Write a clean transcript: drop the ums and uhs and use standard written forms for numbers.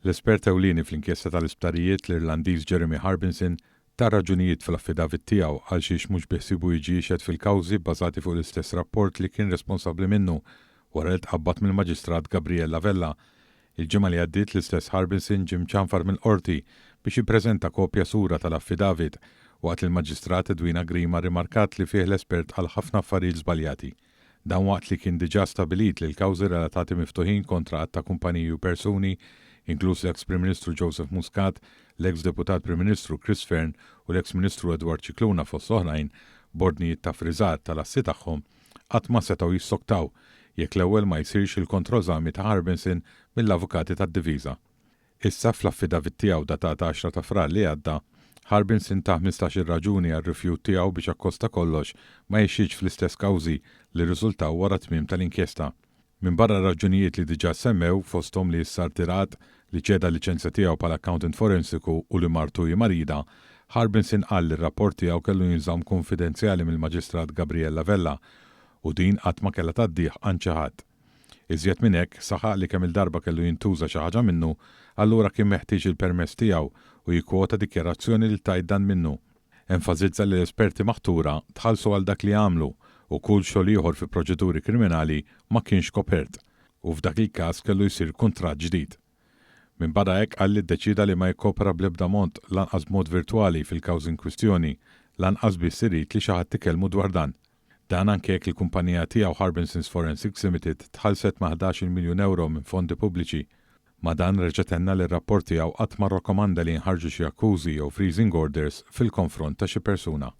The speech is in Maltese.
L-espert ewlieni fl-inkjesta tal-isptarijiet l-Irlandiż Jeremy Harbinson ta' raġunijiet fl-affidavit tiegħu għal xiex mhux biħsibu jiġi jixhed fil-kawżi bbażati fuq l-istess rapport li kien responsabbli minnu wara li tqabbad mill-Maġistrat Gabriella Vella. Il-ġimgħa li għaddiet l-istess Harbinson ġie mċanfar mill-qorti biex jippreżenta kopja sura tal-affidavit waqt li l-Maġistrat Edwina Grima rimarkat li fih l-espert għal ħafna affarijiet żbaljati. Dan waqt li kien diġà stabilit li l-kawżi relatati miftuħin kontra ta' kumpaniji u persuni, inkluż l-eks Prim Ministru Joseph Muscat, l-eks Deputat Prim Ministru Chris Fearn u l-eks Ministru Edward Cicluna fost oħrajn, bordnijiet ta' friżar tal-assi tagħhom, qatt ma setgħu jissoktaw jekk l-ewwel ma jsirx il-kontroll żgħami ta' Harbinson mill-avukati tad-diviża. Issa fl-affidavit tiegħu datata 10 ta' frar li għadda, Harbinson ta' 15 raġuni għar-rifjut tiegħu biex akkosta kollox ma jixxiex fl-istess kawżi li rriżultaw wara tmiem tal-inkjesta. Min barra raġunijiet li diġà semmew fosthom li issar tirat li ċeda liċenzja tiegħu bħala accountant forensiku u li martu marida, Harbinson qal li r-rapport tiegħu kellu jinżamm konfidenzjali mill-Maġistrat Gabriella Vella u din qatt ma kellha tgħaddih għand xi ħadd. Iżjed minn hekk saħaq li kemm il-darba kellu jintuża xi ħaġa minnu, allura kien meħtieġ il-permess tiegħu u jikkwota dikjarazzjoni li tajt dan minnu. Enfasizza li l-esperti maħtura tħallsu għal dak li għamlu u kull xogħol ieħor fi proċeduri kriminali ma kienx kopert u f'dak il-każ kellu jsir kuntratt ġdid. Minn barra hekk qal li ddeċida li ma jikkopera bl-ebda mod lanqas mod virtwali fil-kawż in kwistjoni, lanqas biss irid li xi ħadd ikellmu dwar dan. Dan anke jekk il-kumpanija tiegħu Harbinson's Forensics Limited tħallset ma' 11 miljun euro minn fondi pubbliċi. Ma dan reġgħetenna li r-rapport tiegħu qatt ma rrakkomanda li nħarġu xi akkużi jew freezing orders fil-konfront ta' xi persuna.